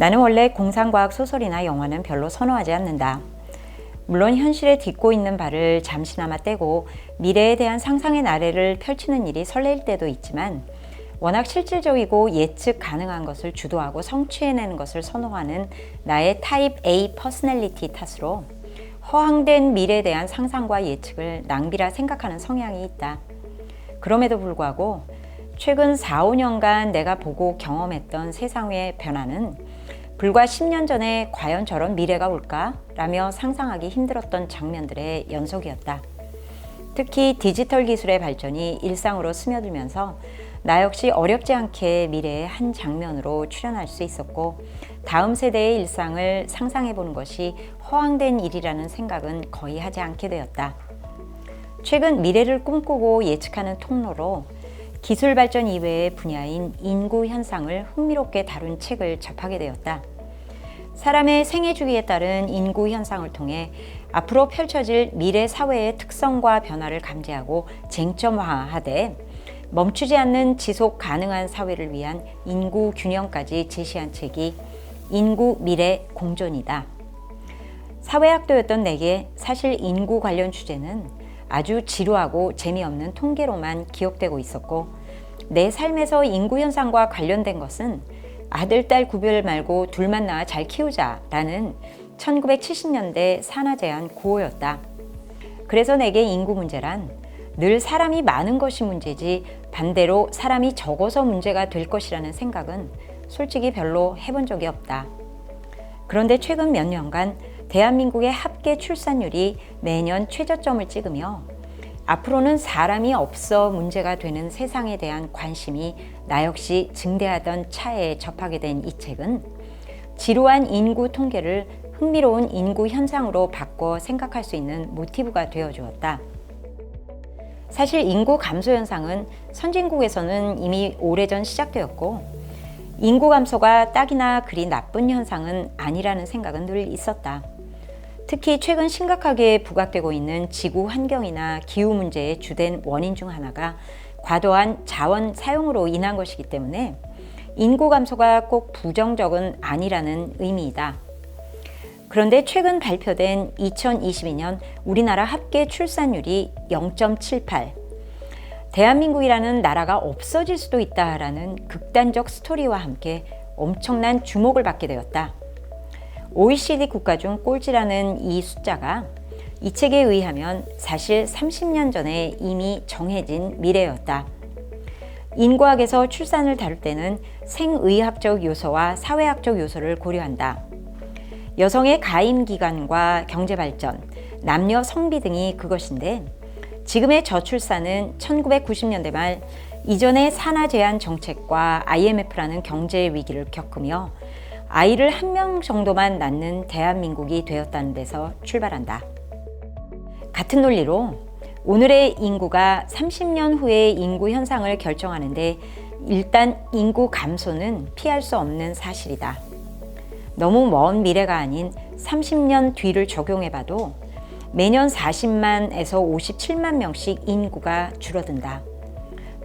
나는 원래 공상과학 소설이나 영화는 별로 선호하지 않는다. 물론 현실에 딛고 있는 발을 잠시나마 떼고 미래에 대한 상상의 나래를 펼치는 일이 설레일 때도 있지만 워낙 실질적이고 예측 가능한 것을 주도하고 성취해내는 것을 선호하는 나의 타입 A 퍼스널리티 탓으로 허황된 미래에 대한 상상과 예측을 낭비라 생각하는 성향이 있다. 그럼에도 불구하고 최근 4, 5년간 내가 보고 경험했던 세상의 변화는 불과 10년 전에 과연 저런 미래가 올까? 라며 상상하기 힘들었던 장면들의 연속이었다. 특히 디지털 기술의 발전이 일상으로 스며들면서 나 역시 어렵지 않게 미래의 한 장면으로 출연할 수 있었고 다음 세대의 일상을 상상해보는 것이 허황된 일이라는 생각은 거의 하지 않게 되었다. 최근 미래를 꿈꾸고 예측하는 통로로 기술 발전 이외의 분야인 인구 현상을 흥미롭게 다룬 책을 접하게 되었다. 사람의 생애 주기에 따른 인구 현상을 통해 앞으로 펼쳐질 미래 사회의 특성과 변화를 감지하고 쟁점화하되 멈추지 않는 지속 가능한 사회를 위한 인구 균형까지 제시한 책이 인구 미래 공존이다. 사회학도였던 내게 사실 인구 관련 주제는 아주 지루하고 재미없는 통계로만 기억되고 있었고 내 삶에서 인구 현상과 관련된 것은 아들, 딸 구별 말고 둘만 낳아 잘 키우자 라는 1970년대 산하 제한 구호였다. 그래서 내게 인구 문제란 늘 사람이 많은 것이 문제지 반대로 사람이 적어서 문제가 될 것이라는 생각은 솔직히 별로 해본 적이 없다. 그런데 최근 몇 년간 대한민국의 합계 출산율이 매년 최저점을 찍으며 앞으로는 사람이 없어 문제가 되는 세상에 대한 관심이 나 역시 증대하던 차에 접하게 된 이 책은 지루한 인구 통계를 흥미로운 인구 현상으로 바꿔 생각할 수 있는 모티브가 되어 주었다. 사실 인구 감소 현상은 선진국에서는 이미 오래전 시작되었고 인구 감소가 딱이나 그리 나쁜 현상은 아니라는 생각은 늘 있었다. 특히 최근 심각하게 부각되고 있는 지구 환경이나 기후 문제의 주된 원인 중 하나가 과도한 자원 사용으로 인한 것이기 때문에 인구 감소가 꼭 부정적은 아니라는 의미이다. 그런데 최근 발표된 2022년 우리나라 합계 출산율이 0.78, 대한민국이라는 나라가 없어질 수도 있다라는 극단적 스토리와 함께 엄청난 주목을 받게 되었다. OECD 국가 중 꼴찌라는 이 숫자가 이 책에 의하면 사실 30년 전에 이미 정해진 미래였다. 인구학에서 출산을 다룰 때는 생의학적 요소와 사회학적 요소를 고려한다. 여성의 가임 기간과 경제 발전, 남녀 성비 등이 그것인데 지금의 저출산은 1990년대 말 이전의 산하 제한 정책과 IMF라는 경제 위기를 겪으며 아이를 한 명 정도만 낳는 대한민국이 되었다는 데서 출발한다. 같은 논리로 오늘의 인구가 30년 후의 인구 현상을 결정하는데 일단 인구 감소는 피할 수 없는 사실이다. 너무 먼 미래가 아닌 30년 뒤를 적용해봐도 매년 40만에서 57만 명씩 인구가 줄어든다.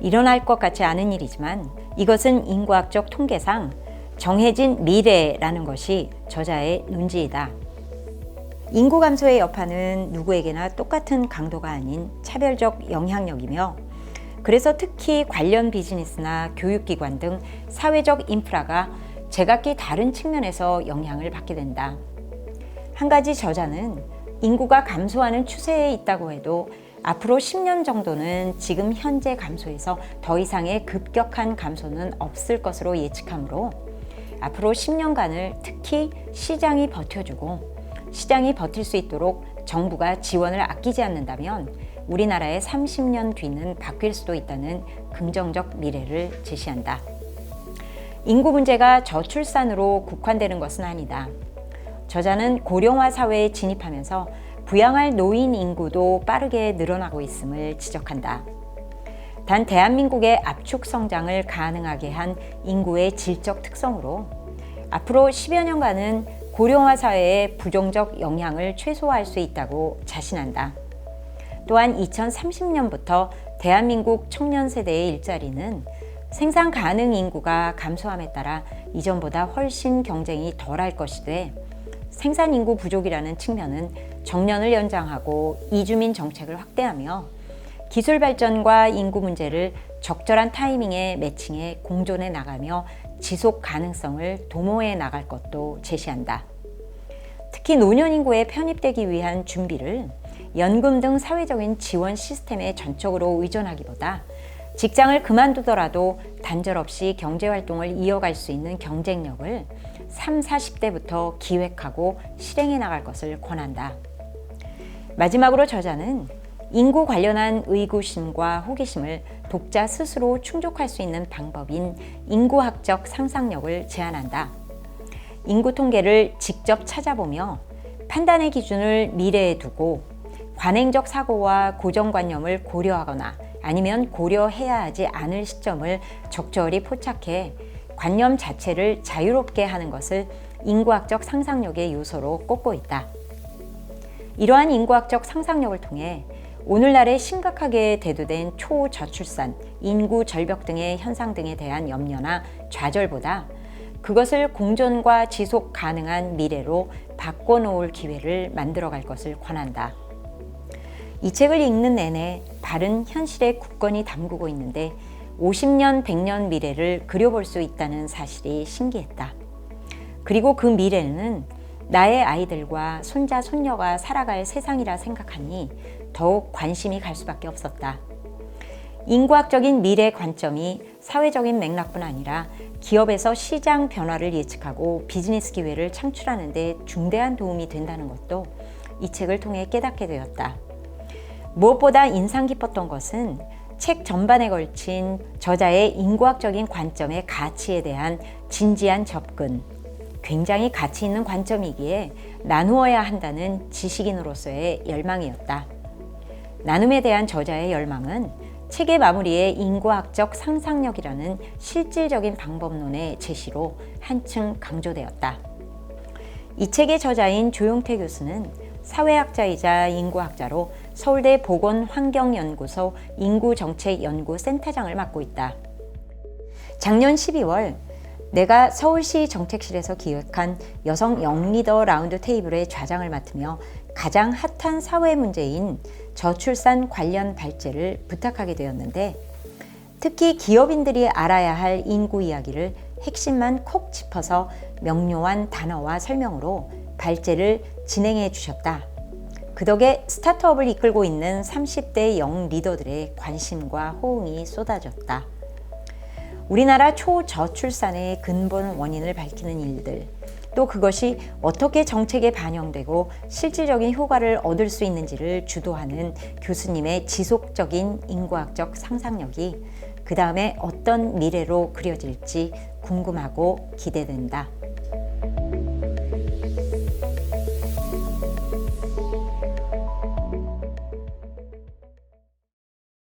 일어날 것 같지 않은 일이지만 이것은 인구학적 통계상 정해진 미래라는 것이 저자의 논지이다. 인구 감소의 여파는 누구에게나 똑같은 강도가 아닌 차별적 영향력이며 그래서 특히 관련 비즈니스나 교육기관 등 사회적 인프라가 제각기 다른 측면에서 영향을 받게 된다. 한 가지 저자는 인구가 감소하는 추세에 있다고 해도 앞으로 10년 정도는 지금 현재 감소에서 더 이상의 급격한 감소는 없을 것으로 예측하므로 앞으로 10년간을 특히 시장이 버텨주고 시장이 버틸 수 있도록 정부가 지원을 아끼지 않는다면 우리나라의 30년 뒤는 바뀔 수도 있다는 긍정적 미래를 제시한다. 인구 문제가 저출산으로 국한되는 것은 아니다. 저자는 고령화 사회에 진입하면서 부양할 노인 인구도 빠르게 늘어나고 있음을 지적한다. 단 대한민국의 압축 성장을 가능하게 한 인구의 질적 특성으로 앞으로 10여 년간은 고령화 사회의 부정적 영향을 최소화할 수 있다고 자신한다. 또한 2030년부터 대한민국 청년 세대의 일자리는 생산 가능 인구가 감소함에 따라 이전보다 훨씬 경쟁이 덜할 것이되 생산 인구 부족이라는 측면은 정년을 연장하고 이주민 정책을 확대하며 기술 발전과 인구 문제를 적절한 타이밍에 매칭해 공존해 나가며 지속 가능성을 도모해 나갈 것도 제시한다. 특히 노년 인구에 편입되기 위한 준비를 연금 등 사회적인 지원 시스템에 전적으로 의존하기보다 직장을 그만두더라도 단절 없이 경제활동을 이어갈 수 있는 경쟁력을 30, 40대부터 기획하고 실행해 나갈 것을 권한다. 마지막으로 저자는 인구 관련한 의구심과 호기심을 독자 스스로 충족할 수 있는 방법인 인구학적 상상력을 제안한다. 인구 통계를 직접 찾아보며 판단의 기준을 미래에 두고 관행적 사고와 고정관념을 고려하거나 아니면 고려해야 하지 않을 시점을 적절히 포착해 관념 자체를 자유롭게 하는 것을 인구학적 상상력의 요소로 꼽고 있다. 이러한 인구학적 상상력을 통해 오늘날에 심각하게 대두된 초저출산, 인구 절벽 등의 현상 등에 대한 염려나 좌절보다 그것을 공존과 지속 가능한 미래로 바꿔놓을 기회를 만들어갈 것을 권한다. 이 책을 읽는 내내 바른 현실에 굳건히 담그고 있는데 50년, 100년 미래를 그려볼 수 있다는 사실이 신기했다. 그리고 그 미래는 나의 아이들과 손자, 손녀가 살아갈 세상이라 생각하니 더욱 관심이 갈 수밖에 없었다. 인구학적인 미래 관점이 사회적인 맥락뿐 아니라 기업에서 시장 변화를 예측하고 비즈니스 기회를 창출하는 데 중대한 도움이 된다는 것도 이 책을 통해 깨닫게 되었다. 무엇보다 인상 깊었던 것은 책 전반에 걸친 저자의 인구학적인 관점의 가치에 대한 진지한 접근, 굉장히 가치 있는 관점이기에 나누어야 한다는 지식인으로서의 열망이었다. 나눔에 대한 저자의 열망은 책의 마무리에 인구학적 상상력이라는 실질적인 방법론의 제시로 한층 강조되었다. 이 책의 저자인 조용태 교수는 사회학자이자 인구학자로 서울대 보건환경연구소 인구정책연구센터장을 맡고 있다. 작년 12월 내가 서울시 정책실에서 기획한 여성 영리더 라운드 테이블의 좌장을 맡으며 가장 핫한 사회 문제인 저출산 관련 발제를 부탁하게 되었는데 특히 기업인들이 알아야 할 인구 이야기를 핵심만 콕 짚어서 명료한 단어와 설명으로 발제를 진행해 주셨다. 그 덕에 스타트업을 이끌고 있는 30대 영 리더들의 관심과 호응이 쏟아졌다. 우리나라 초저출산의 근본 원인을 밝히는 일들, 또 그것이 어떻게 정책에 반영되고 실질적인 효과를 얻을 수 있는지를 주도하는 교수님의 지속적인 인구학적 상상력이 그 다음에 어떤 미래로 그려질지 궁금하고 기대된다.